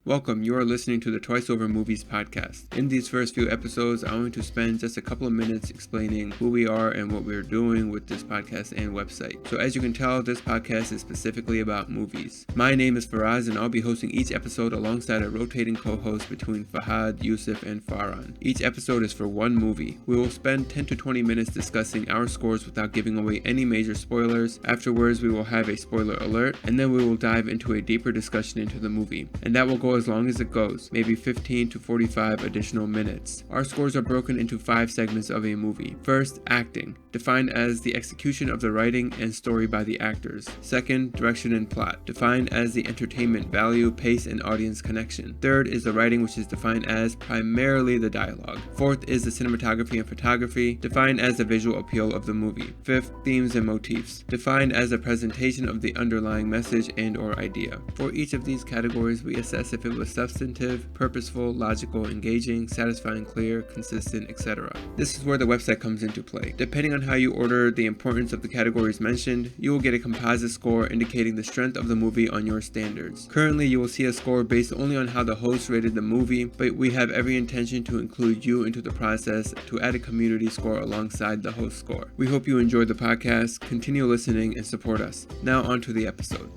Welcome, you are listening to the Twice Over Movies podcast. In these first few episodes, I'm going to spend just a couple of minutes explaining who we are and what we're doing with this podcast and website. So as you can tell, this podcast is specifically about movies. My name is Faraz and I'll be hosting each episode alongside a rotating co-host between Fahad, Yousuf, and Farhan. Each episode is for one movie. We will spend 10 to 20 minutes discussing our scores without giving away any major spoilers. Afterwards, we will have a spoiler alert, and then we will dive into a deeper discussion into the movie. And that will go as long as it goes, maybe 15 to 45 additional minutes. Our scores are broken into 5 segments of a movie. First, acting, defined as the execution of the writing and story by the actors. Second, direction and plot, defined as the entertainment value, pace, and audience connection. Third is the writing, which is defined as primarily the dialogue. Fourth is the cinematography and photography, defined as the visual appeal of the movie. Fifth, themes and motifs, defined as the presentation of the underlying message and/or idea. For each of these categories, we assess if it was substantive, purposeful, logical, engaging, satisfying, clear, consistent, etc. This is where the website comes into play. Depending on how you order the importance of the categories mentioned, you will get a composite score indicating the strength of the movie on your standards. Currently, you will see a score based only on how the host rated the movie, but we have every intention to include you into the process to add a community score alongside the host score. We hope you enjoyed the podcast, continue listening, and support us. Now on to the episode.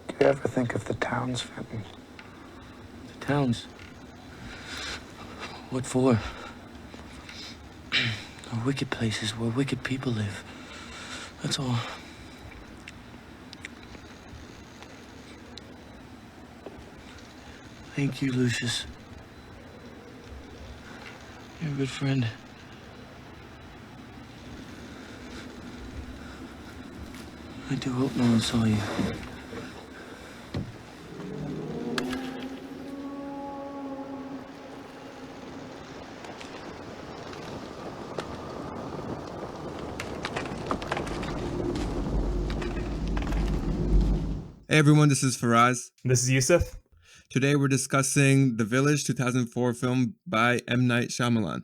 Do you ever think of the towns, Fenton? The towns? What for? They're wicked places where wicked people live. That's all. Thank you, Lucius. You're a good friend. I do hope no one saw you. Hey everyone, this is Faraz. This is Yousuf. Today we're discussing The Village 2004 film by M. Night Shyamalan.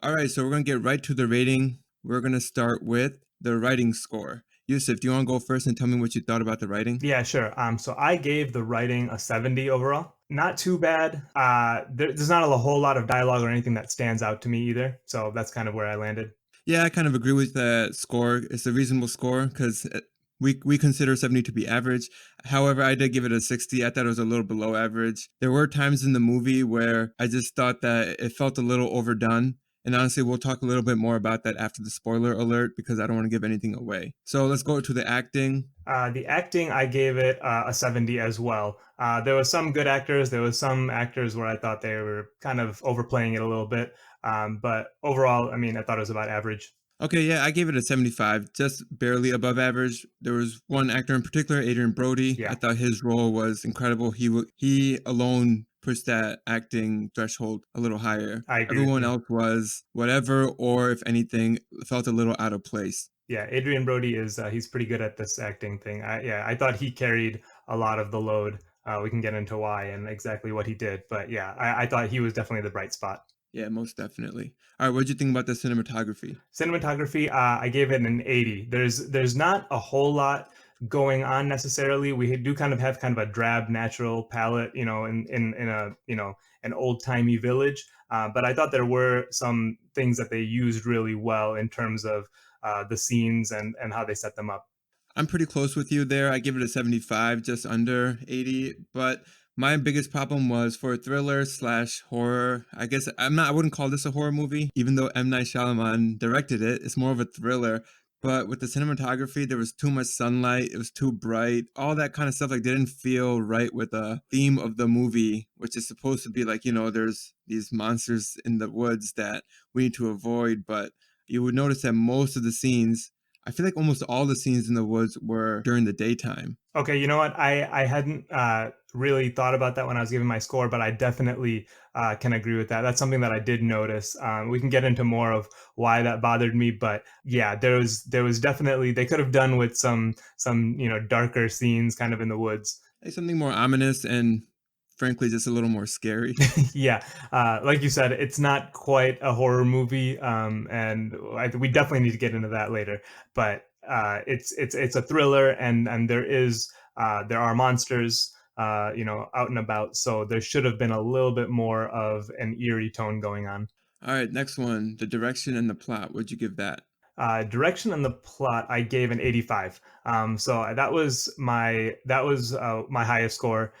Alright, so we're going to get right to the rating. We're going to start with the writing score. Yousuf, do you want to go first and tell me what you thought about the writing? Yeah, sure. So I gave the writing a 70 overall. Not too bad. There's not a whole lot of dialogue or anything that stands out to me either. So that's kind of where I landed. Yeah, I kind of agree with that score. It's a reasonable score because we consider 70 to be average. However, I did give it a 60. I thought it was a little below average. There were times in the movie where I just thought that it felt a little overdone. And honestly, we'll talk a little bit more about that after the spoiler alert because I don't want to give anything away. So let's go to the acting. The acting, I gave it a 70 as well. There was some good actors. There was some actors where I thought they were kind of overplaying it a little bit. But overall, I thought it was about average. Okay, yeah, I gave it a 75, just barely above average. There was one actor in particular, Adrian Brody. Yeah. I thought his role was incredible. He alone pushed that acting threshold a little higher. I agree. Everyone else was whatever, or if anything, felt a little out of place. Yeah, Adrian Brody he's pretty good at this acting thing. I thought he carried a lot of the load. We can get into why and exactly what he did. But yeah, I thought he was definitely the bright spot. Yeah, most definitely. All right, what did you think about the cinematography? Cinematography, I gave it an 80. There's not a whole lot going on necessarily. We do kind of have kind of a drab natural palette, in a an old timey village. But I thought there were some things that they used really well in terms of the scenes and how they set them up. I'm pretty close with you there. I give it a 75, just under 80, but my biggest problem was for a thriller / horror. I guess I wouldn't call this a horror movie, even though M. Night Shyamalan directed it. It's more of a thriller. But with the cinematography, there was too much sunlight. It was too bright. All that kind of stuff didn't feel right with the theme of the movie, which is supposed to be there's these monsters in the woods that we need to avoid. But you would notice that most of the scenes, I feel like almost all the scenes in the woods were during the daytime. Okay, you know what? I hadn't really thought about that when I was giving my score, but I definitely can agree with that. That's something that I did notice. We can get into more of why that bothered me, but yeah, there was definitely, they could have done with some darker scenes kind of in the woods. Like something more ominous and frankly just a little more scary. Yeah, like you said, it's not quite a horror movie, and we definitely need to get into that later. But it's a thriller, and there are monsters out and about, so there should have been a little bit more of an eerie tone going on. All right, next one, the direction and the plot. What'd you give that? Direction and the plot, I gave an 85. So that was my highest score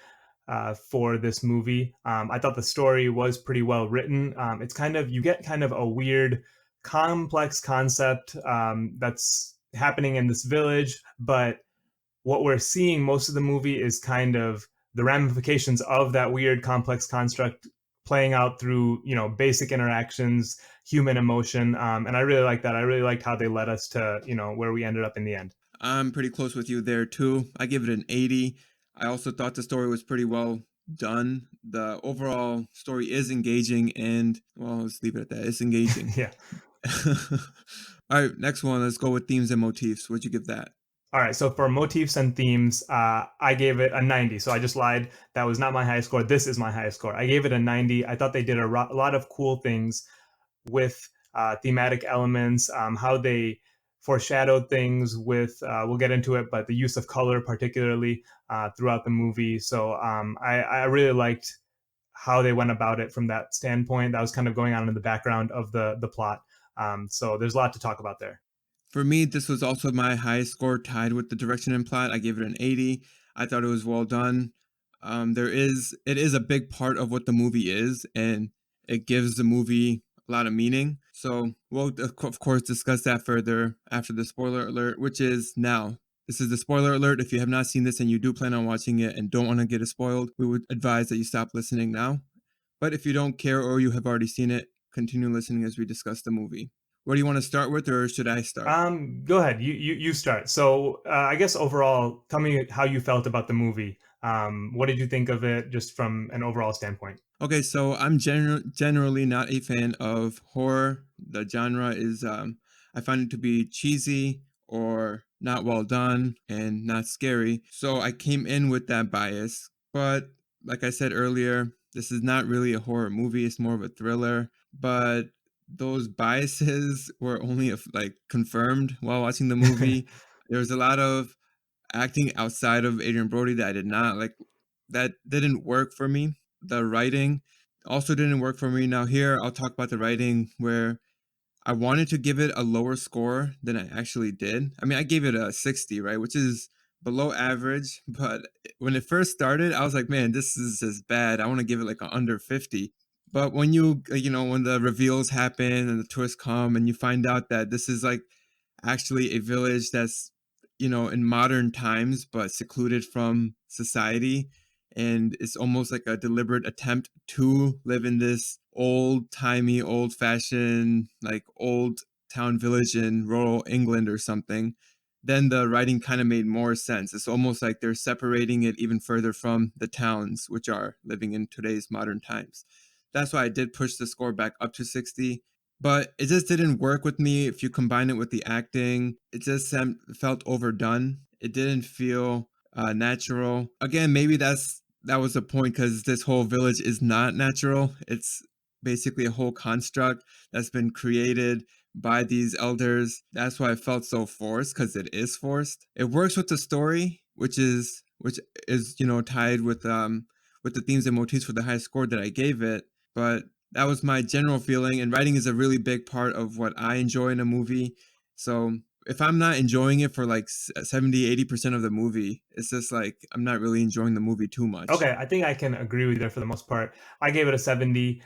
for this movie. I thought the story was pretty well written. It's you get kind of a weird, complex concept that's happening in this village, but what we're seeing most of the movie is kind of the ramifications of that weird, complex construct playing out through basic interactions, human emotion, and I really like that. I really liked how they led us to where we ended up in the end. I'm pretty close with you there too. I give it an 80. I also thought the story was pretty well done. The overall story is engaging, and well, let's leave it at that. It's engaging. Yeah. All right, next one. Let's go with themes and motifs. What'd you give that? All right, so for motifs and themes, I gave it a 90. So I just lied. That was not my highest score. This is my highest score. I gave it a 90. I thought they did a lot of cool things with thematic elements, how they foreshadowed things with, we'll get into it, but the use of color, particularly throughout the movie. So I really liked how they went about it from that standpoint. That was kind of going on in the background of the plot. So there's a lot to talk about there. For me, this was also my highest score, tied with the direction and plot. I gave it an 80. I thought it was well done. It is a big part of what the movie is, and it gives the movie a lot of meaning. So we'll of course discuss that further after the spoiler alert, which is now. This is the spoiler alert. If you have not seen this and you do plan on watching it and don't want to get it spoiled, we would advise that you stop listening now. But if you don't care or you have already seen it, continue listening as we discuss the movie. What do you want to start with, or should I start? Go ahead. You start. So I guess overall, tell me how you felt about the movie. What did you think of it, just from an overall standpoint? Okay, so I'm generally not a fan of horror. The genre is, I find it to be cheesy or not well done and not scary. So I came in with that bias. But like I said earlier, this is not really a horror movie. It's more of a thriller. But those biases were only like confirmed while watching the movie. There was a lot of acting outside of Adrian Brody that I did not like. That didn't work for me. The writing also didn't work for me. Now here I'll talk about the writing where I wanted to give it a lower score than I actually did. I mean, I gave it a 60, right, which is below average. But when it first started, I was like, man, this is just bad. I want to give it like an under 50. But when when the reveals happen and the twists come and you find out that this is like actually a village that's, in modern times, but secluded from society. And it's almost like a deliberate attempt to live in this old timey, old fashioned, like old town village in rural England or something. Then the writing kind of made more sense. It's almost like they're separating it even further from the towns, which are living in today's modern times. That's why I did push the score back up to 60. But it just didn't work with me. If you combine it with the acting, it just felt overdone. It didn't feel natural. Again, maybe that was the point, because this whole village is not natural. It's basically a whole construct that's been created by these elders. That's why it felt so forced, because it is forced. It works with the story, which is tied with the themes and motifs for the high score that I gave it. But that was my general feeling, and writing is a really big part of what I enjoy in a movie. So if I'm not enjoying it for like 70-80% of the movie, it's just like I'm not really enjoying the movie too much. Okay, I think I can agree with you there for the most part. I gave it a 70.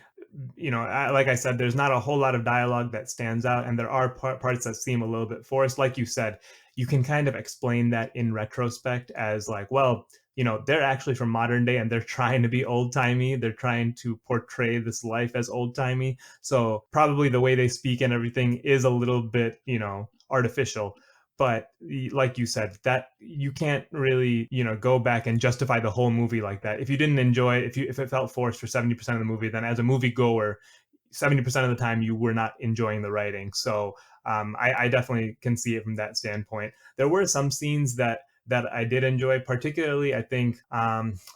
Like I said, there's not a whole lot of dialogue that stands out, and there are parts that seem a little bit forced. Like you said, you can kind of explain that in retrospect as like, well, they're actually from modern day and they're trying to be old timey. They're trying to portray this life as old timey. So probably the way they speak and everything is a little bit, artificial. But like you said, that you can't really, go back and justify the whole movie like that. If you didn't enjoy it, if it felt forced for 70% of the movie, then as a movie goer, 70% of the time you were not enjoying the writing. So I definitely can see it from that standpoint. There were some scenes that I did enjoy. Particularly, I think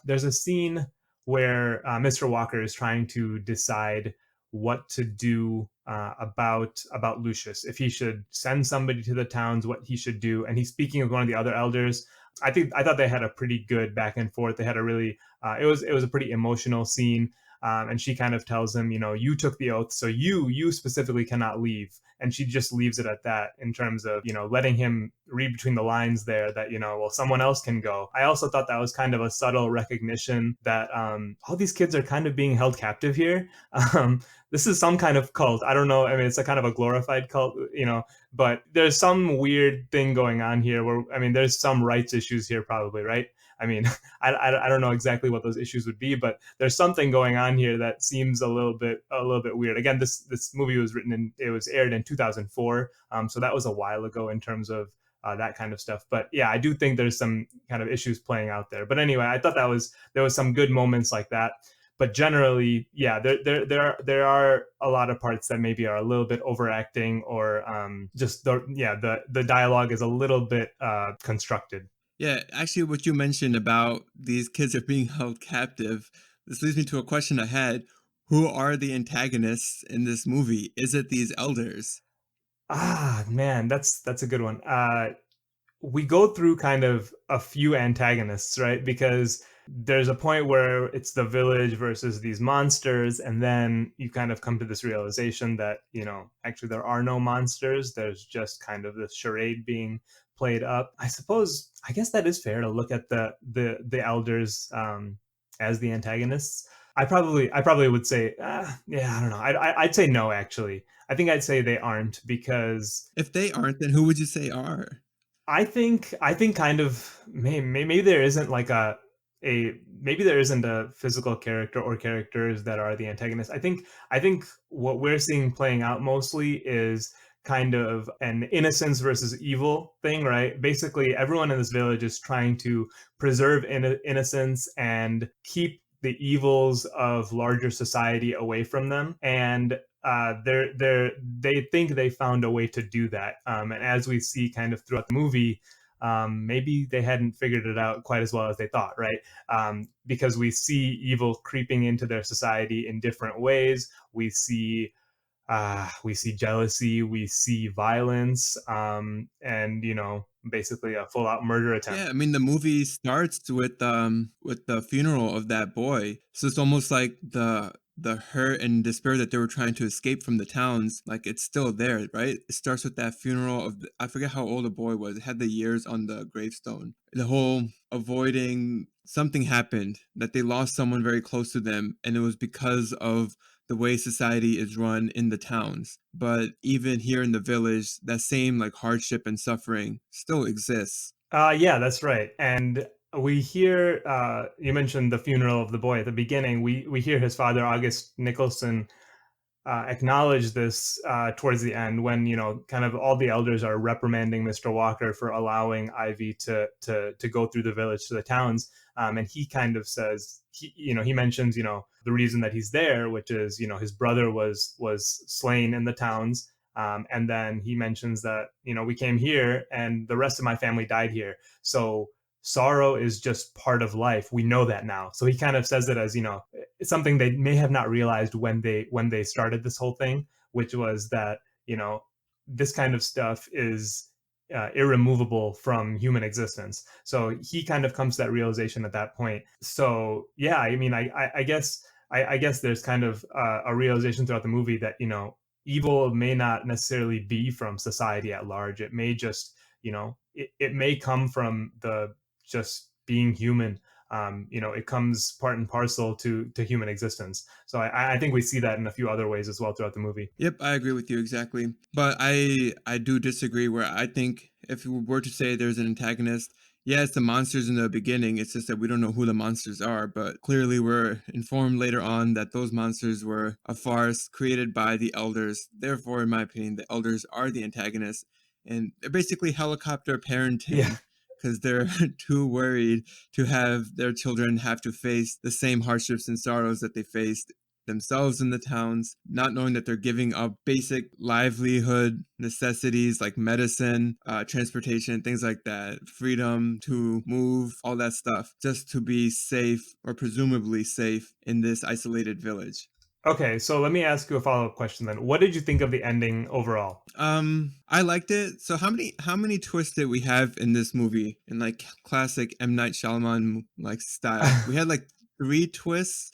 there's a scene where Mr. Walker is trying to decide what to do about Lucius, if he should send somebody to the towns, what he should do. And he's speaking with one of the other elders. I thought they had a pretty good back and forth. They had a really it was a pretty emotional scene. And she kind of tells him, you took the oath, so you specifically cannot leave. And she just leaves it at that, in terms of letting him read between the lines there that well, someone else can go. I also thought that was kind of a subtle recognition that all these kids are kind of being held captive here. Um, this is some kind of cult. I don't know. I mean, it's a kind of a glorified cult, but there's some weird thing going on here where, I mean, there's some rights issues here probably, right? I mean, I don't know exactly what those issues would be, but there's something going on here that seems a little bit weird. Again, this movie was it was aired in 2004, so that was a while ago in terms of that kind of stuff. But yeah, I do think there's some kind of issues playing out there. But anyway, I thought there was some good moments like that. But generally, yeah, there are a lot of parts that maybe are a little bit overacting, or just the dialogue is a little bit constructed. Yeah, actually, what you mentioned about these kids are being held captive, this leads me to a question I had. Who are the antagonists in this movie? Is it these elders? Ah, man, that's a good one. We go through kind of a few antagonists, right? Because there's a point where it's the village versus these monsters, and then you kind of come to this realization that, actually there are no monsters. There's just kind of this charade being played up. I guess that is fair to look at the elders as the antagonists. I probably would say, yeah, I don't know. I'd say no, actually. I think I'd say they aren't, because If they aren't, then who would you say are? I think kind of maybe there isn't like maybe there isn't a physical character or characters that are the antagonists. I think what we're seeing playing out mostly is kind of an innocence versus evil thing, right? Basically, everyone in this village is trying to preserve innocence and keep the evils of larger society away from them. And they think they found a way to do that. And as we see kind of throughout the movie, maybe they hadn't figured it out quite as well as they thought, right? Because we see evil creeping into their society in different ways. We see jealousy, we see violence, and basically a full out murder Yeah, attempt. I mean the movie starts with the funeral of that boy. So it's almost like the hurt and despair that they were trying to escape from the towns, like it's still there, right? It starts with that funeral of I forget how old the boy was. It had the years on the gravestone. The whole avoiding something happened, that they lost someone very close to them, and it was because of the way society is run in the towns. But even here in the village, that same like hardship and suffering still exists. Yeah, that's right. And we hear, you mentioned the funeral of the boy at the beginning. We hear his father, August Nicholson, acknowledge this towards the end, when kind of all the elders are reprimanding Mr. Walker for allowing Ivy to go through the village to the towns. And he kind of says, he mentions the reason that he's there, which is his brother was slain in the towns. And then he mentions that we came here and the rest of my family died here. So sorrow is just part of life. We know that now. So he kind of says it as it's something they may have not realized when they started this whole thing, which was that this kind of stuff is irremovable from human existence. So he kind of comes to that realization at that point. So yeah, I mean, I guess there's kind of a realization throughout the movie that evil may not necessarily be from society at large. It may just it may come from the just being human. It comes part and parcel to human existence. So I think we see that in a few other ways as well throughout the movie. Yep, I agree with you exactly. But I do disagree where I think if we were to say there's an antagonist, yeah, it's the monsters in the beginning. It's just that we don't know who the monsters are, but clearly we're informed later on that those monsters were a farce created by the elders. Therefore, in my opinion, the elders are the antagonists, and they're basically helicopter Yeah. parenting because they're too worried to have their children have to face the same hardships and sorrows that they faced themselves in the towns, not knowing that they're giving up basic livelihood necessities like medicine, transportation, things like that, freedom to move, all that stuff, just to be safe or presumably safe in this isolated village. Okay, so let me ask you a follow-up question then. What did you think of the ending overall? I liked it. So how many twists did we have in this movie in like classic M. Night Shyamalan like style? We had like three twists.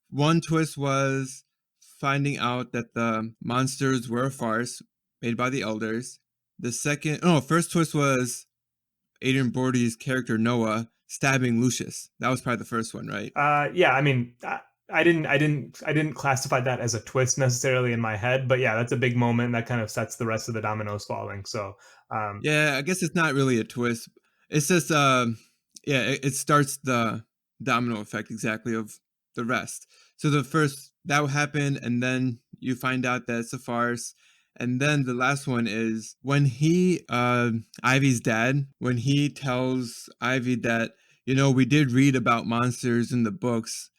One twist was finding out that the monsters were a farce made by the elders. The second, oh, first twist was Adrian Brody's character Noah stabbing Lucius. That was probably the first one, right? Yeah, I mean, I didn't classify that as a twist necessarily in my head, but yeah, that's a big moment that kind of sets the rest of the dominoes falling. So, um, Yeah, I guess it's not really a twist. It's just yeah, it starts the domino effect exactly of the rest. So the first that would happen, and then you find out that it's a farce. And then the last one is when he Ivy's dad, when he tells Ivy that, we did read about monsters in the books.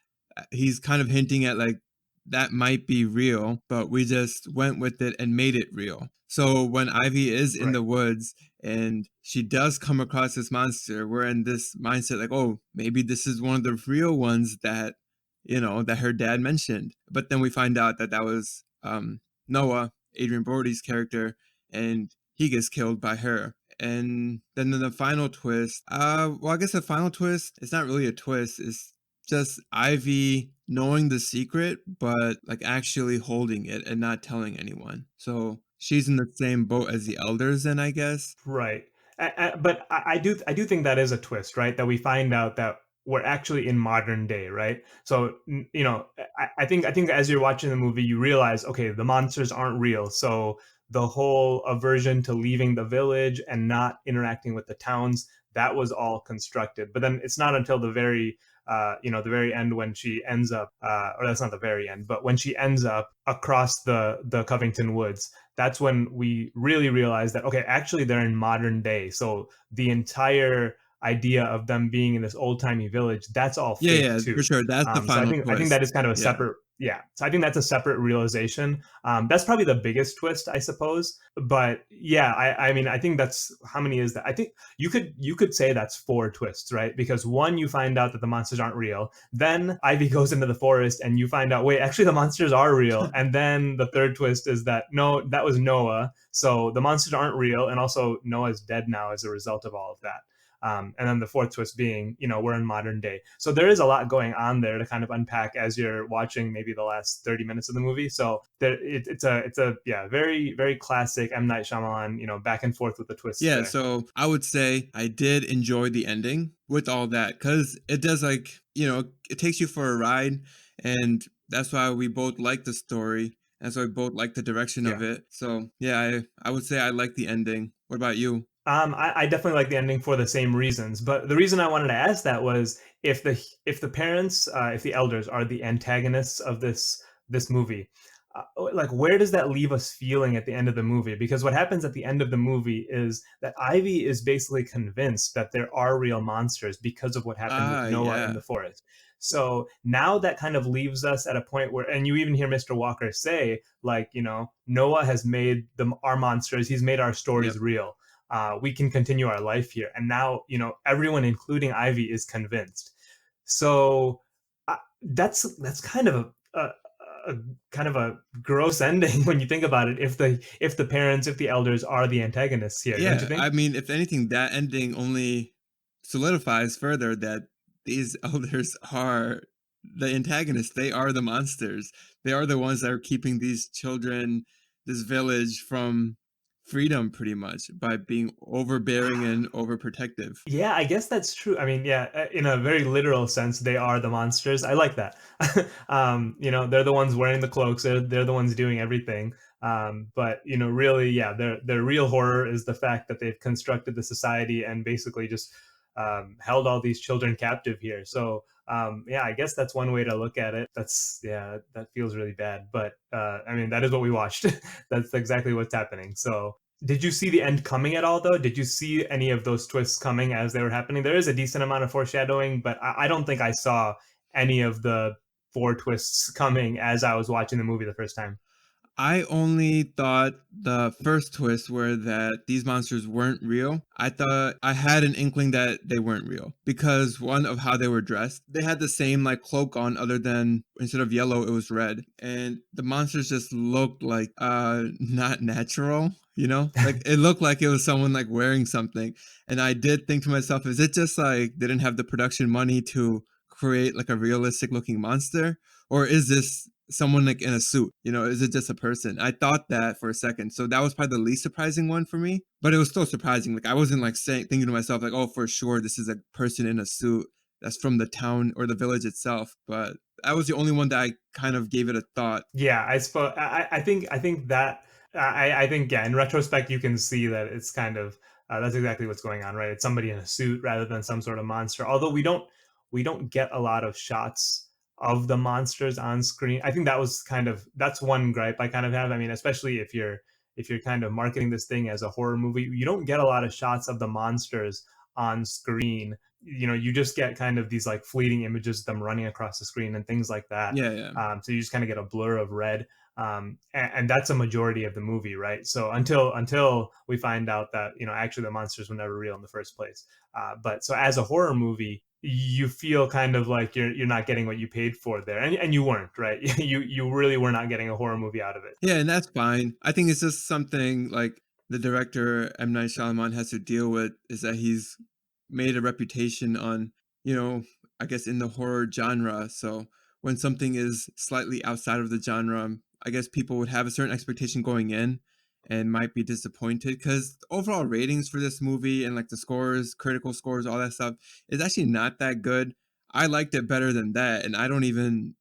He's kind of hinting at like that might be real, but we just went with it and made it real. So when Ivy is in right, the woods and she does come across this monster, we're in this mindset like, oh, maybe this is one of the real ones that, that her dad mentioned. But then we find out that that was Noah, Adrian Brody's character, and he gets killed by her. And then in the final twist, well, I guess the final twist, it's not really a twist. It's just Ivy knowing the secret, but like actually holding it and not telling anyone. So she's in the same boat as the elders, then I guess. right. But I do think that is a twist, right? That we find out that we're actually in modern day, right? So I think as you're watching the movie, you realize, okay, the monsters aren't real. So the whole aversion to leaving the village and not interacting with the towns, that was all constructed. But then it's not until the very end when she ends up, or that's not the very end, but when she ends up across the Covington Woods, that's when we really realize that, okay, actually they're in modern day. So the entire idea of them being in this old timey village, that's all Yeah, fake yeah, for too. sure. That's the So final I think that twist. is kind of a Yeah. separate, yeah. So I think that's a separate realization. That's probably the biggest twist, I suppose. But yeah, I mean, I think that's how many is that? I think you could say that's four twists, right? Because one, you find out that the monsters aren't real. Then Ivy goes into the forest, and you find out, wait, actually the monsters are real. And then the third twist is that no, that was Noah, so the monsters aren't real, and also Noah's dead now as a result of all of that. And then the fourth twist being, we're in modern day. So there is a lot going on there to kind of unpack as you're watching maybe the last 30 minutes of the movie. So it's a yeah, very very classic M. Night Shyamalan, back and forth with the twists Yeah, there. so I would say I did enjoy the ending with all that because it does like, it takes you for a ride. And that's why we both like the story. That's why we both like the direction of Yeah. it. So yeah, I would say I like the ending. What about you? I definitely like the ending for the same reasons, but the reason I wanted to ask that was if the parents, if the elders are the antagonists of this movie, like where does that leave us feeling at the end of the movie? Because what happens at the end of the movie is that Ivy is basically convinced that there are real monsters because of what happened with Ah, Noah in yeah. the forest. So now that kind of leaves us at a point where, and you even hear Mr. Walker say, like, Noah has made our monsters, he's made our stories Yep. real. We can continue our life here. And now, everyone, including Ivy, is convinced. So that's kind of a kind of a gross ending when you think about it. If the parents, if the elders are the antagonists here, don't you Yeah, think? I mean, if anything, that ending only solidifies further that these elders are the antagonists. They are the monsters. They are the ones that are keeping these children, this village from freedom pretty much by being overbearing and overprotective. Yeah, I guess that's true. I mean, yeah, in a very literal sense, they are the monsters. I like that. They're the ones wearing the cloaks. They're the ones doing everything. But really, yeah, their real horror is the fact that they've constructed the society and basically just held all these children captive here. So yeah, I guess that's one way to look at it. That's yeah, that feels really bad. But I mean, that is what we watched. That's exactly what's happening. So did you see the end coming at all, though? Did you see any of those twists coming as they were happening? There is a decent amount of foreshadowing, but I don't think I saw any of the four twists coming as I was watching the movie the first time. I only thought the first twist where that these monsters weren't real. I thought I had an inkling that they weren't real because one of how they were dressed. They had the same like cloak on other than instead of yellow it was red. And the monsters just looked like not natural, you know? Like it looked like it was someone like wearing something. And I did think to myself, is it just like they didn't have the production money to create like a realistic looking monster? Or is this someone like in a suit? You know, is it just a person? I thought that for a second. So that was probably the least surprising one for me. But it was still surprising. Like I wasn't like saying thinking to myself, like, oh, for sure this is a person in a suit that's from the town or the village itself. But that was the only one that I kind of gave it a thought. Yeah, I suppose I think that I think yeah, in retrospect you can see that it's kind of that's exactly what's going on, right? It's somebody in a suit rather than some sort of monster. Although we don't get a lot of shots of the monsters on screen. I think that was kind of that's one gripe I kind of have. I mean, especially if you're kind of marketing this thing as a horror movie, you don't get a lot of shots of the monsters on screen. You know, you just get kind of these like fleeting images of them running across the screen and things like that. Yeah, yeah. So you just kind of get a blur of red, and that's a majority of the movie, right? So until we find out that actually the monsters were never real in the first place. But so as a horror movie, you feel kind of like you're not getting what you paid for there, and you weren't, right? You really were not getting a horror movie out of it. Yeah, and that's fine. I think it's just something like the director M. Night Shyamalan has to deal with is that he's made a reputation on, you know, I guess in the horror genre. So when something is slightly outside of the genre, I guess people would have a certain expectation going in and might be disappointed because overall ratings for this movie and like the scores, critical scores, all that stuff is actually not that good. I liked it better than that, and I don't even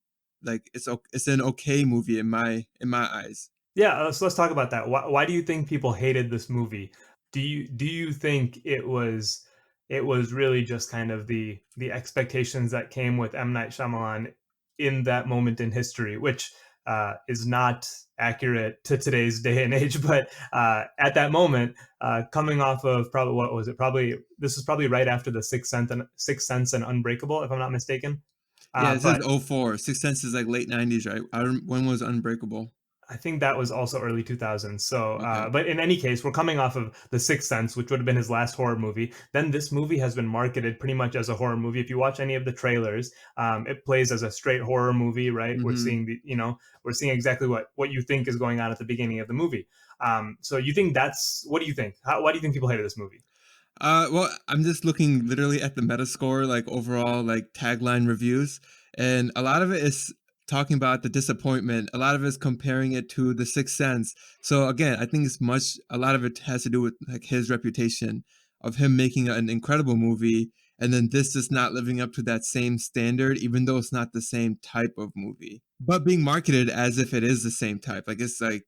like it's an okay movie in my eyes. Yeah, so let's talk about that. Why do you think people hated this movie? Do you think it was really just kind of the expectations that came with M. Night Shyamalan in that moment in history, which is not accurate to today's day and age, but at that moment, coming off of probably what was it? Probably this was probably right after the Sixth Sense and Unbreakable, if I'm not mistaken. Yeah, it says But '04. Sixth Sense is like late '90s, right? When was Unbreakable? I think that was also early 2000s. So, Okay. but in any case, we're coming off of The Sixth Sense, which would have been his last horror movie. Then this movie has been marketed pretty much as a horror movie. If you watch any of the trailers, it plays as a straight horror movie, right? We're Mm-hmm. seeing we're seeing exactly what you think is going on at the beginning of the movie. So you think what do you think? Why do you think people hated this movie? Well, I'm just looking literally at the Metascore, like overall, like tagline reviews, and a lot of it is talking about the disappointment. A lot of it is comparing it to The Sixth Sense. So again, I think a lot of it has to do with like his reputation of him making an incredible movie, and then this is not living up to that same standard, even though it's not the same type of movie, but being marketed as if it is the same type. Like it's like,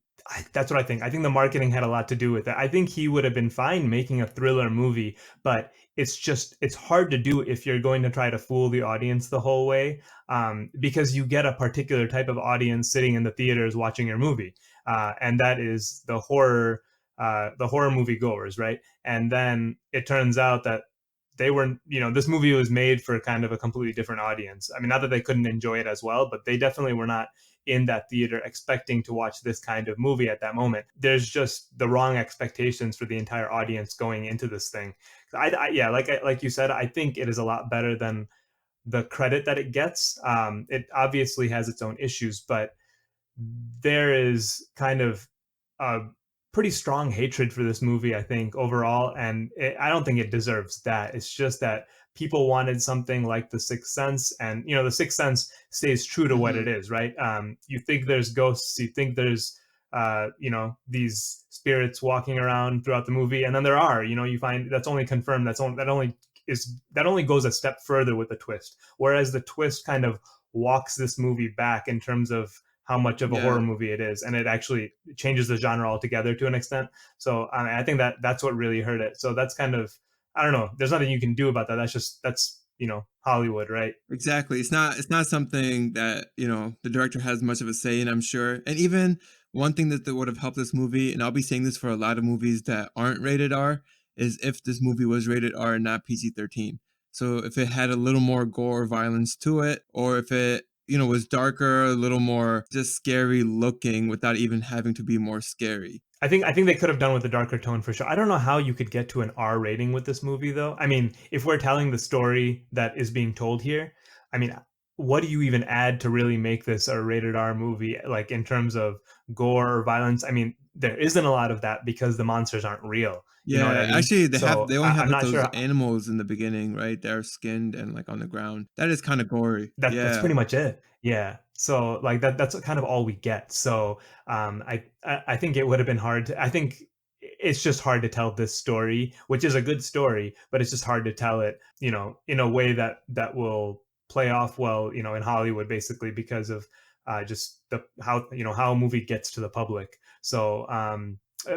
That's what I think. I think the marketing had a lot to do with it. I think he would have been fine making a thriller movie, but it's hard to do if you're going to try to fool the audience the whole way, because you get a particular type of audience sitting in the theaters watching your movie, and that is the horror movie goers, right? And then it turns out that they were, this movie was made for kind of a completely different audience. I mean, not that they couldn't enjoy it as well, but they definitely were not in that theater expecting to watch this kind of movie at that moment. There's just the wrong expectations for the entire audience going into this thing. Yeah, like you said, I think it is a lot better than the credit that it gets. It obviously has its own issues, but there is kind of a pretty strong hatred for this movie, I think, overall. And I don't think it deserves that. It's just that people wanted something like The Sixth Sense. And, The Sixth Sense stays true to what mhm. it is, right? You think there's ghosts, you think there's, these spirits walking around throughout the movie. And then there are, you find that's only confirmed. That only goes a step further with the twist. Whereas the twist kind of walks this movie back in terms of how much of a horror Yeah. movie it is, and it actually changes the genre altogether to an extent. So I think that's what really hurt it. So that's kind of, I don't know. There's nothing you can do about that. That's Hollywood, right? Exactly. It's not something that, the director has much of a say in, I'm sure. And even one thing that would have helped this movie, and I'll be saying this for a lot of movies that aren't rated R, is if this movie was rated R and not PG-13. So if it had a little more gore or violence to it, or if it was darker, a little more just scary looking without even having to be more scary. I think they could have done with a darker tone for sure. I don't know how you could get to an R rating with this movie though. I mean, if we're telling the story that is being told here, I mean, what do you even add to really make this a rated R movie like in terms of gore or violence? I mean, there isn't a lot of that because the monsters aren't real. You know what I Yeah, mean? actually So they only have I'm like not those sure. animals in the beginning, right? They're skinned and like on the ground. That is kind of gory. That's Yeah. pretty much it. Yeah. So like that's kind of all we get. So I think it would have been hard to, I think it's just hard to tell this story, which is a good story, but it's just hard to tell it, in a way that will play off well, in Hollywood basically because of just the how a movie gets to the public. So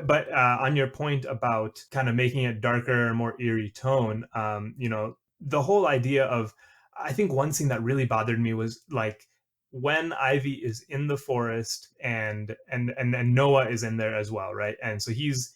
but on your point about kind of making it darker, more eerie tone, the whole idea of, I think one scene that really bothered me was like when Ivy is in the forest and Noah is in there as well, right? And so he's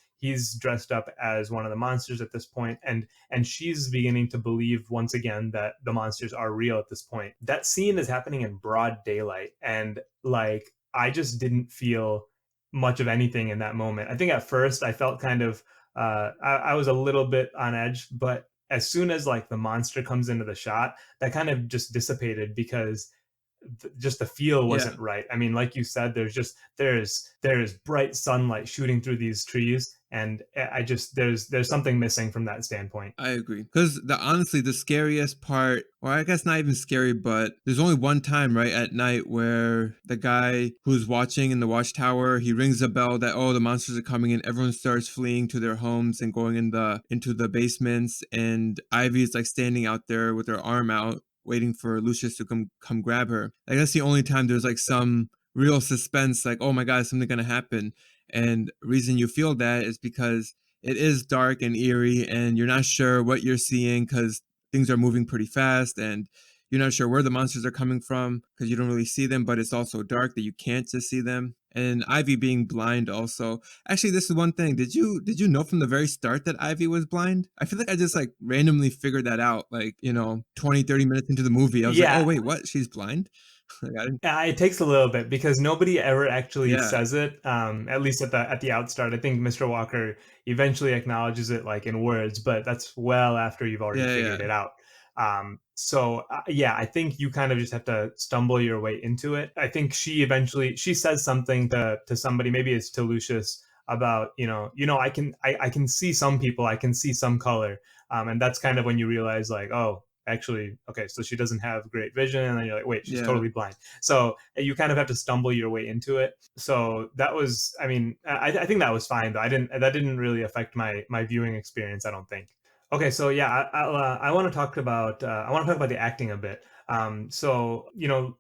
dressed up as one of the monsters at this point, and she's beginning to believe once again that the monsters are real at this point. That scene is happening in broad daylight, and like I just didn't feel much of anything in that moment. I think at first I felt kind of I was a little bit on edge, but as soon as like the monster comes into the shot, that kind of just dissipated because just the feel Yeah. wasn't right. I mean, like you said, there's bright sunlight shooting through these trees, and I just there's something missing from that standpoint. I agree. Because honestly, the scariest part, or I guess not even scary, but there's only one time, right, at night where the guy who's watching in the watchtower, he rings a bell that, oh, the monsters are coming in. Everyone starts fleeing to their homes and going into the basements. And Ivy's like standing out there with her arm out, waiting for Lucius to come grab her. Like that's the only time there's like some real suspense, like, oh my God, is something gonna happen? And reason you feel that is because it is dark and eerie and you're not sure what you're seeing because things are moving pretty fast and you're not sure where the monsters are coming from because you don't really see them, but it's also dark that you can't just see them. And Ivy being blind also. Actually, this is one thing. Did you know from the very start that Ivy was blind? I feel like I just like randomly figured that out like, 20, 30 minutes into the movie. I was like, "Oh Yeah, wait, what? She's blind?" Like I didn't. it takes a little bit because nobody ever actually Yeah. says it. At least at the outstart, I think Mr. Walker eventually acknowledges it like in words, but that's well after you've already Yeah, figured yeah. it out. So yeah, I think you kind of just have to stumble your way into it. I think she says something to somebody, maybe it's to Lucius about I can see some people, I can see some color, and that's kind of when you realize like, oh, actually, okay, so she doesn't have great vision, and then you're like, wait, she's Yeah. totally blind. So you kind of have to stumble your way into it. So that was, I mean, I think that was fine though. That didn't really affect my viewing experience, I don't think. Okay, so yeah, I want to talk about the acting a bit. So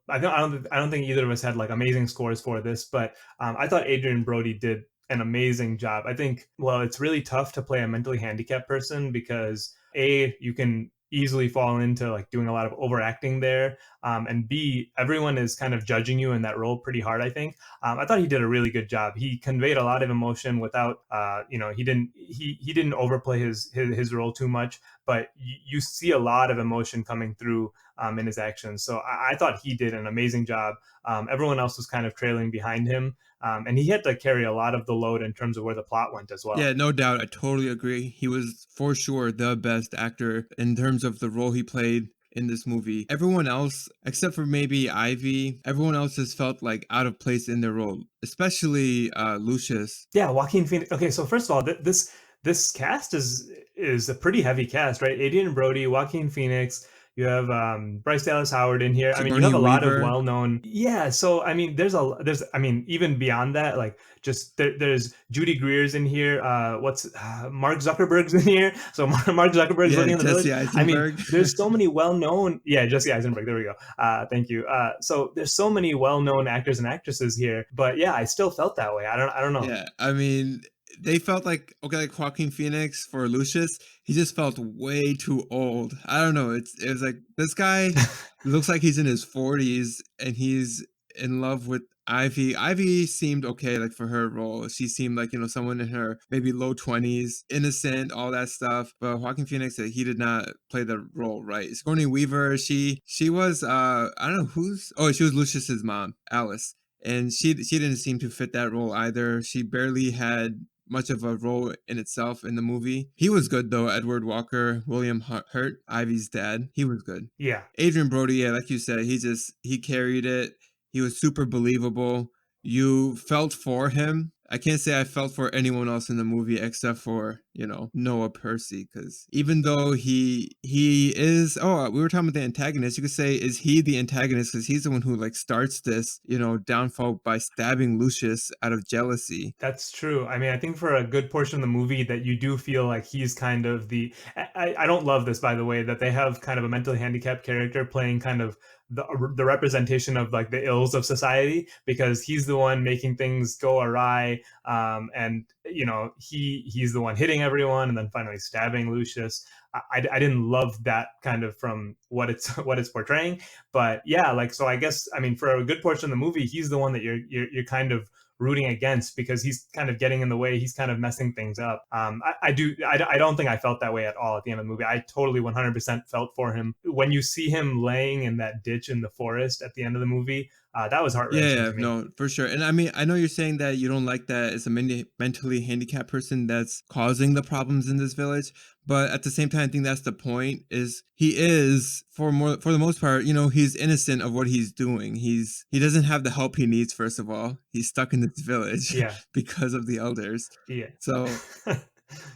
I don't think either of us had like amazing scores for this, but I thought Adrian Brody did an amazing job. I think, well, it's really tough to play a mentally handicapped person because you can easily fall into like doing a lot of overacting there, and B, everyone is kind of judging you in that role pretty hard. I think I thought he did a really good job. He conveyed a lot of emotion without, he didn't overplay his role too much, but you see a lot of emotion coming through in his actions. So I thought he did an amazing job. Everyone else was kind of trailing behind him, and he had to carry a lot of the load in terms of where the plot went as well. Yeah, no doubt. I totally agree. He was for sure the best actor in terms of the role he played in this movie. Everyone else, except for maybe Ivy, everyone else has felt like out of place in their role, especially Lucius. Yeah, Joaquin Phoenix. Okay, so first of all, this cast is a pretty heavy cast, right? Adrian Brody, Joaquin Phoenix. You have Bryce Dallas Howard in here. I mean, you have Sigourney a lot of Weaver. well-known. Yeah, so I mean, I mean, even beyond that, like just there's Judy Greer's in here. What's Mark Zuckerberg's in here? So Mark Zuckerberg's Yeah, living in the village. Jesse I mean, Eisenberg. there's so many well-known. Yeah, Jesse Eisenberg. There we go. Thank you. So there's so many well-known actors and actresses here, but yeah, I still felt that way. I don't know. Yeah, I mean, they felt like, okay, like Joaquin Phoenix for Lucius, he just felt way too old. I don't know. It was like this guy looks like he's in his 40s and he's in love with Ivy seemed okay, like for her role. She seemed like, someone in her maybe low 20s, innocent, all that stuff. But Joaquin Phoenix, he did not play the role right. Sigourney Weaver, she was I don't know she was Lucius's mom, Alice. And she didn't seem to fit that role either. She barely had much of a role in itself in the movie. He was good though. Edward Walker, William Hurt, Ivy's dad. He was good. Yeah. Adrian Brody, yeah, like you said, he carried it. He was super believable. You felt for him. I can't say I felt for anyone else in the movie except for, Noah Percy, because even though he is, we were talking about the antagonist, you could say, is he the antagonist? Because he's the one who like starts this, downfall by stabbing Lucius out of jealousy. That's true. I mean, I think for a good portion of the movie that you do feel like he's kind of I don't love this, by the way, that they have kind of a mentally handicapped character playing kind of the representation of like the ills of society, because he's the one making things go awry, and he's the one hitting everyone and then finally stabbing Lucius. I didn't love that kind of from what it's portraying, but yeah, like, so I guess, I mean, for a good portion of the movie, he's the one that you're kind of rooting against, because he's kind of getting in the way. He's kind of messing things up. I don't think I felt that way at all at the end of the movie. I totally 100% felt for him. When you see him laying in that ditch in the forest at the end of the movie, that was heart-wrenching Yeah, to me. no, for sure. And I mean, I know you're saying that you don't like that it's a mentally handicapped person that's causing the problems in this village, but at the same time, I think that's the point. Is he is for the most part, he's innocent of what he's doing. He doesn't have the help he needs. First of all, he's stuck in this village Yeah. because of the elders. Yeah. So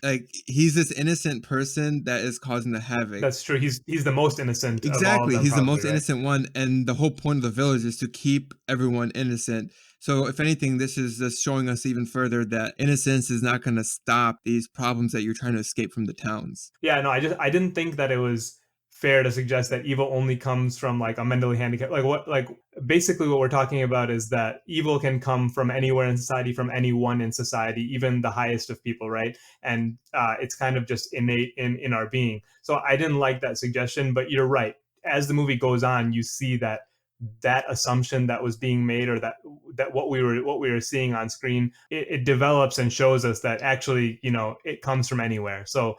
like, he's this innocent person that is causing the havoc. That's true. He's the most innocent. Exactly. Of all of them, he's probably, the most right? innocent one, and the whole point of the village is to keep everyone innocent. So if anything, this is just showing us even further that innocence is not going to stop these problems that you're trying to escape from the towns. Yeah, no, I didn't think that it was fair to suggest that evil only comes from like a mentally handicapped, basically what we're talking about is that evil can come from anywhere in society, from anyone in society, even the highest of people, right? And it's kind of just innate in our being. So I didn't like that suggestion, but you're right. As the movie goes on, you see that assumption that was being made, or that what we were seeing on screen, it develops and shows us that actually, it comes from anywhere. So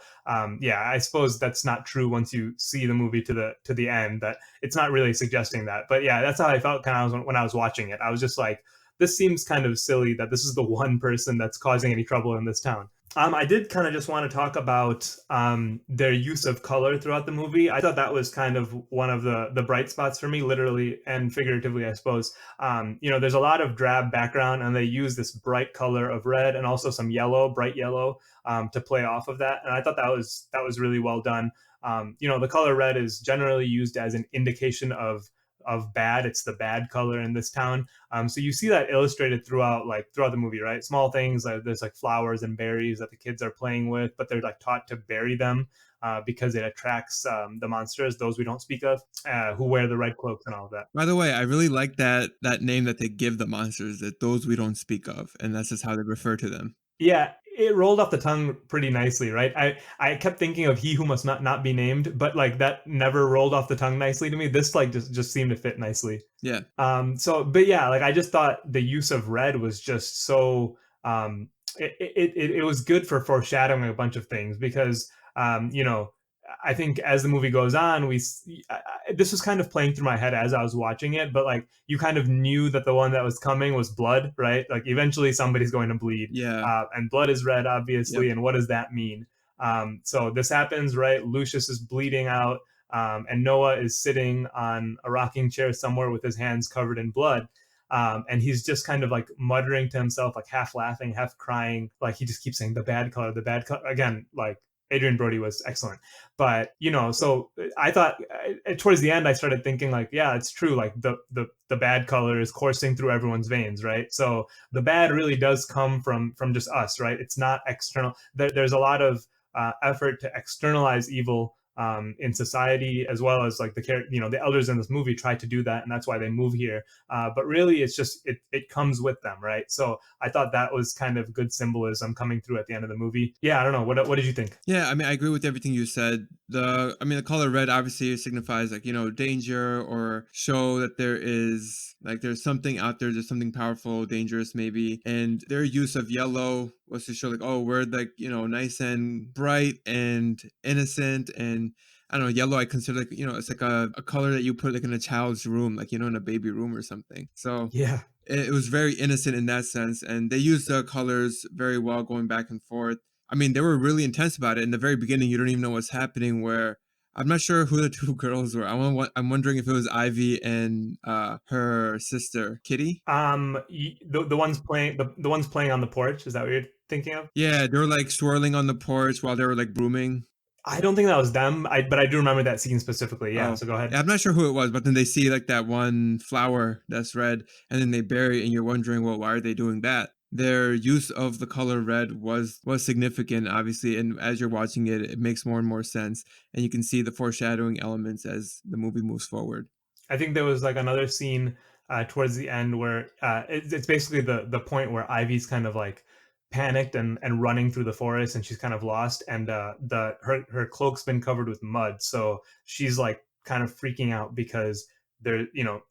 yeah, I suppose that's not true once you see the movie to the end, that it's not really suggesting that. But yeah, that's how I felt kind of when I was watching it. I was just like, this seems kind of silly that this is the one person that's causing any trouble in this town. I did kind of just want to talk about their use of color throughout the movie. I thought that was kind of one of the bright spots for me, literally and figuratively, I suppose. There's a lot of drab background, and they use this bright color of red and also some yellow, bright yellow, to play off of that. And I thought that was really well done. The color red is generally used as an indication of bad. It's the bad color in this town. So you see that illustrated throughout the movie, right? Small things like there's like flowers and berries that the kids are playing with, but they're like taught to bury them because it attracts the monsters, those we don't speak of, who wear the red cloaks and all of that. By the way, I really like that name that they give the monsters, that those we don't speak of, and that's just how they refer to them. Yeah, it rolled off the tongue pretty nicely, right? I kept thinking of He Who Must Not Be Named, but like that never rolled off the tongue nicely to me. This like just seemed to fit nicely. Yeah. But yeah, like I just thought the use of red was just so it was good for foreshadowing a bunch of things, because I think as the movie goes on, this was kind of playing through my head as I was watching it, but like you kind of knew that the one that was coming was blood, right? Like eventually somebody's going to bleed. Yeah. And blood is red, obviously. Yep. And what does that mean? So this happens, right? Lucius is bleeding out, and Noah is sitting on a rocking chair somewhere with his hands covered in blood. And he's just kind of like muttering to himself, like half laughing, half crying. Like he just keeps saying the bad color. Again, like Adrian Brody was excellent. But, so I thought towards the end, I started thinking like, yeah, it's true. Like the bad color is coursing through everyone's veins, right? So the bad really does come from just us, right? It's not external. There's a lot of effort to externalize evil in society, as well as like the elders in this movie try to do that, and that's why they move here. But really, it's just it comes with them, right? So I thought that was kind of good symbolism coming through at the end of the movie. Yeah, I don't know. What did you think? Yeah, I mean, I agree with everything you said. The color red obviously signifies like, danger, or show that there is like there's something out there, there's something powerful, dangerous maybe. And their use of yellow was to show like, oh, we're like, nice and bright and innocent. And I don't know, yellow I consider like, it's like a color that you put like in a child's room, like, in a baby room or something. So Yeah. it was very innocent in that sense, and they used the colors very well, going back and forth. I mean, they were really intense about it. In the very beginning, you don't even know what's happening. Where I'm not sure who the two girls were. I'm wondering if it was Ivy and her sister Kitty. The ones playing the ones playing on the porch. Is that what you're thinking of? Yeah, they were like swirling on the porch while they were like brooming. I don't think that was them. But I do remember that scene specifically. Yeah. Oh, So go ahead. yeah, I'm not sure who it was, but then they see like that one flower that's red, and then they bury it, and you're wondering, well, why are they doing that? Their use of the color red was significant, obviously, and as you're watching it, it makes more and more sense, and you can see the foreshadowing elements as the movie moves forward. I think there was like another scene towards the end where it's basically the point where Ivy's kind of like panicked and running through the forest, and she's kind of lost, and her cloak's been covered with mud, so she's like kind of freaking out because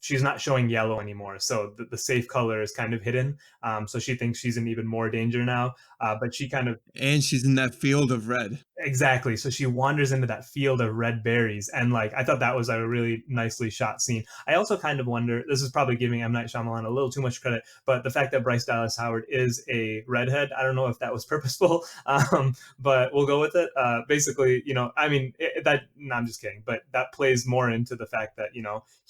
she's not showing yellow anymore, so the safe color is kind of hidden. So she thinks she's in even more danger now, but she kind of And she's in that field of red. exactly. So she wanders into that field of red berries. And like, I thought that was a really nicely shot scene. I also kind of wonder, this is probably giving M. Night Shyamalan a little too much credit, but the fact that Bryce Dallas Howard is a redhead, I don't know if that was purposeful, but we'll go with it. Basically, I mean, no, I'm just kidding, but that plays more into the fact that,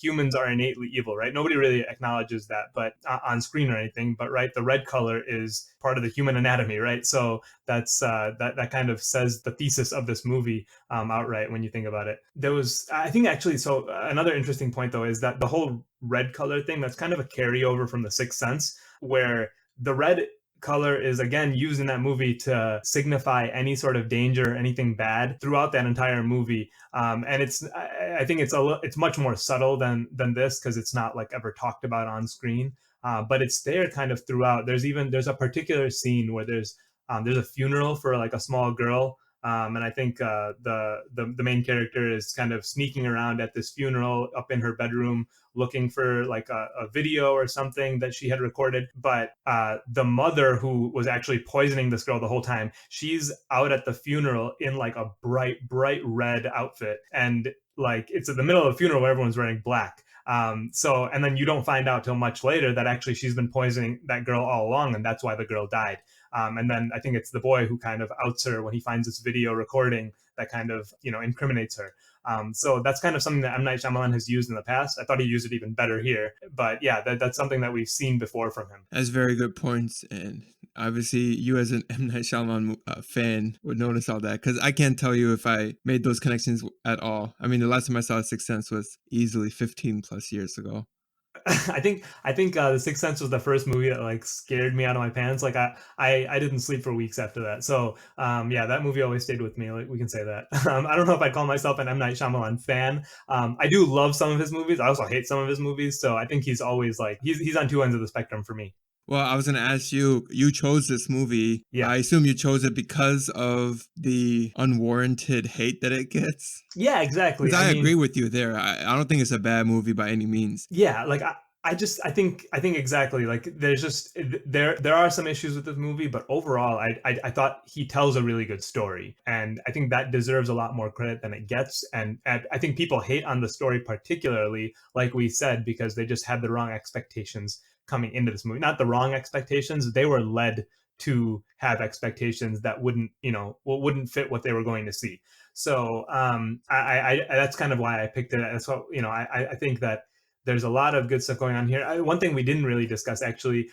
humans are innately evil, right? Nobody really acknowledges that, but on screen or anything, but right, the red color is part of the human anatomy, right? So that's that kind of says the thesis of this movie outright when you think about it. There was, I think, actually, so another interesting point though is that the whole red color thing, that's kind of a carryover from The Sixth Sense, where the red color is again used in that movie to signify any sort of danger, anything bad throughout that entire movie. And I think it's much more subtle than this, because it's not like ever talked about on screen. But it's there kind of throughout. There's a particular scene where there's a funeral for like a small girl, and I think the main character is kind of sneaking around at this funeral up in her bedroom, looking for like a video or something that she had recorded. But the mother, who was actually poisoning this girl the whole time, she's out at the funeral in like a bright red outfit, and like it's at the middle of the funeral where everyone's wearing black. So, and then you don't find out till much later that actually she's been poisoning that girl all along, and that's why the girl died. And then I think it's the boy who kind of outs her when he finds this video recording that kind of, incriminates her. So that's kind of something that M. Night Shyamalan has used in the past. I thought he used it even better here. But yeah, that's something that we've seen before from him. That's very good points. And obviously, you as an M. Night Shyamalan fan would notice all that, because I can't tell you if I made those connections at all. I mean, the last time I saw Sixth Sense was easily 15 plus years ago. I think The Sixth Sense was the first movie that like scared me out of my pants. Like I didn't sleep for weeks after that. So yeah, that movie always stayed with me. Like we can say that. I don't know if I'd call myself an M. Night Shyamalan fan. I do love some of his movies. I also hate some of his movies. So I think he's always like he's on two ends of the spectrum for me. Well, I was going to ask you, you chose this movie. Yeah. I assume you chose it because of the unwarranted hate that it gets. Yeah, exactly. I agree with you there. I don't think it's a bad movie by any means. Yeah, like I think exactly, like there's just there are some issues with this movie, but overall I thought he tells a really good story, and I think that deserves a lot more credit than it gets. And I think people hate on the story particularly, like we said, because they just had the wrong expectations coming into this movie. Not the wrong expectations, they were led to have expectations that wouldn't fit what they were going to see. So I that's kind of why I picked it. That's what I think that there's a lot of good stuff going on here. One thing we didn't really discuss, actually,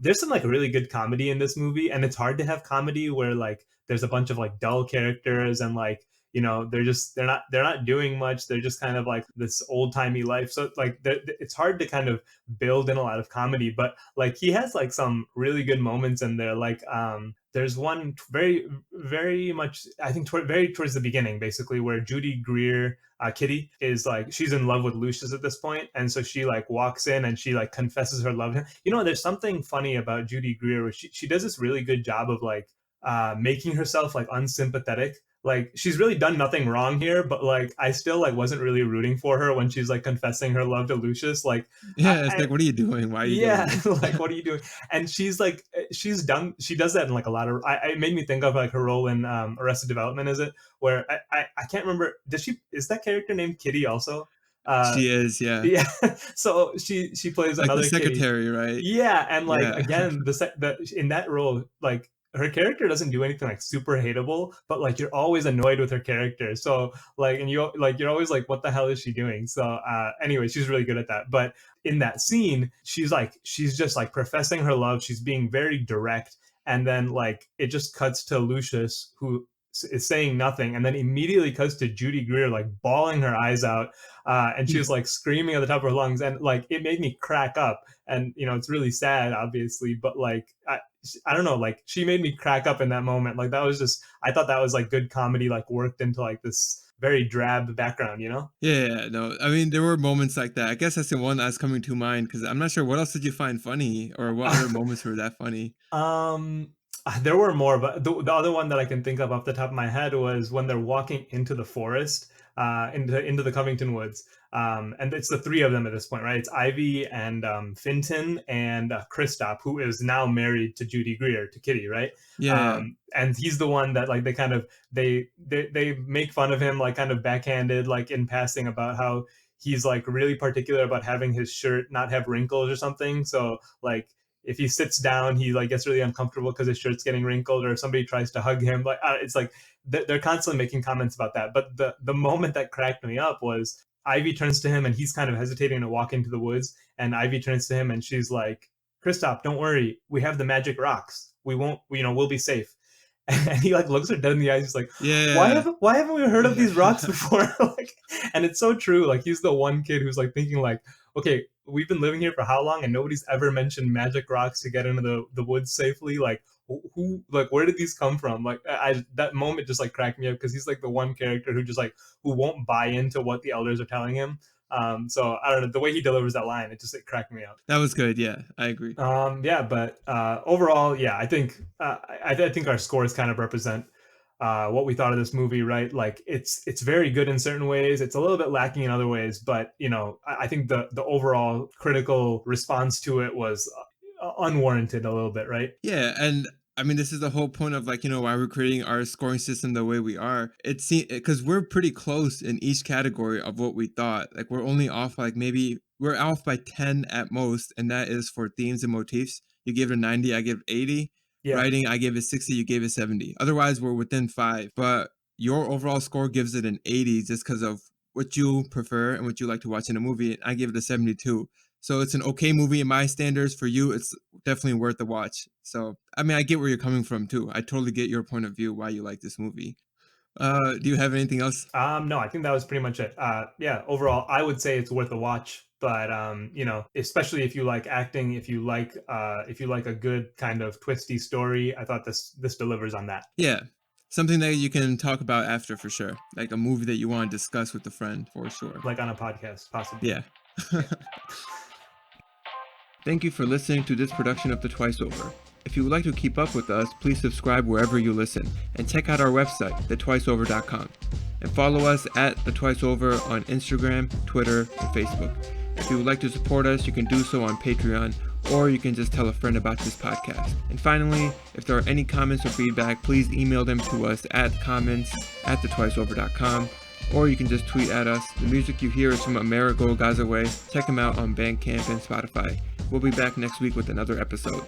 there's some like really good comedy in this movie, and it's hard to have comedy where like there's a bunch of like dull characters, and like they're not doing much. They're just kind of like this old timey life. So like it's hard to kind of build in a lot of comedy, but like he has like some really good moments in there. Like there's one very much, I think very towards the beginning, basically, where Judy Greer, Kitty, is like, she's in love with Lucius at this point, and so she like walks in and she like confesses her love to him. There's something funny about Judy Greer, where she does this really good job of like making herself like unsympathetic. Like, she's really done nothing wrong here, but like I still like wasn't really rooting for her when she's like confessing her love to Lucius. Like, Yeah, it's like, what are you doing? Why are you doing yeah, this? like, what are you doing? And she's like, she does that in like a lot of, it made me think of like her role in Arrested Development, is it? Where I can't remember, is that character named Kitty also? She is, yeah. Yeah. So she plays Like the another Kitty. secretary, right? Yeah, and like Yeah. again, in that role, like her character doesn't do anything like super hateable, but like you're always annoyed with her character. So like, and you're always like, what the hell is she doing? So anyway, she's really good at that. But in that scene, she's just like professing her love. She's being very direct, and then like it just cuts to Lucius, who is saying nothing, and then immediately cuts to Judy Greer like bawling her eyes out, and she was like screaming at the top of her lungs, and like it made me crack up. And it's really sad, obviously, but like I don't know, like she made me crack up in that moment. Like that was just, I thought that was like good comedy, like worked into like this very drab background, Yeah, no. I mean, there were moments like that. I guess that's the one that's coming to mind, because I'm not sure what else did you find funny, or what other moments were that funny. There were more, but the other one that I can think of off the top of my head was when they're walking into the forest, into the Covington Woods, and it's the three of them at this point, right? It's Ivy and Finton and Kristoff, who is now married to Judy Greer, to Kitty, right? Yeah. And he's the one that like they make fun of him, like kind of backhanded, like in passing, about how he's like really particular about having his shirt not have wrinkles or something. So like, if he sits down, he like gets really uncomfortable because his shirt's getting wrinkled, or if somebody tries to hug him, like it's like they're constantly making comments about that. But the moment that cracked me up was Ivy turns to him and he's kind of hesitating to walk into the woods, and Ivy turns to him and she's like, "Kristoff, don't worry, we have the magic rocks. We won't, we'll be safe." And he like looks her dead in the eyes. He's like, Yeah. why haven't we heard of these rocks before? Like, and it's so true. Like, he's the one kid who's like thinking like, okay, we've been living here for how long, and nobody's ever mentioned magic rocks to get into the woods safely. Like, who, like, where did these come from? Like, that moment just like cracked me up, because he's like the one character who just like, who won't buy into what the elders are telling him. So I don't know, the way he delivers that line, it cracked me up. That was good. Yeah, I agree. Yeah, but overall, yeah, I think I think our scores kind of represent what we thought of this movie, right? Like, it's very good in certain ways, it's a little bit lacking in other ways, but I think the overall critical response to it was unwarranted a little bit, right? Yeah, and I mean, this is the whole point of like, why we're creating our scoring system the way we are. It's because we're pretty close in each category of what we thought. Like, we're only off like maybe we're off by 10 at most, and that is for themes and motifs. You give it a 90, I give it 80. Yeah. Writing, I gave it 60, you gave it 70. Otherwise, we're within 5. But your overall score gives it an 80 just because of what you prefer and what you like to watch in a movie. I give it a 72. So it's an okay movie in my standards. For you, it's definitely worth the watch. So, I mean, I get where you're coming from too. I totally get your point of view, why you like this movie. Do you have anything else? No, I think that was pretty much it. Yeah, overall, I would say it's worth a watch. But especially if you like acting, if you like a good kind of twisty story, I thought this delivers on that. Yeah, something that you can talk about after for sure, like a movie that you want to discuss with a friend for sure, like on a podcast, possibly. Yeah. Thank you for listening to this production of The Twice Over. If you would like to keep up with us, please subscribe wherever you listen, and check out our website, thetwiceover.com, and follow us at The Twice Over on Instagram, Twitter, and Facebook. If you would like to support us, you can do so on Patreon, or you can just tell a friend about this podcast. And finally, if there are any comments or feedback, please email them to us at comments@thetwiceover.com, or you can just tweet at us. The music you hear is from Amerigo Gazaway. Check him out on Bandcamp and Spotify. We'll be back next week with another episode.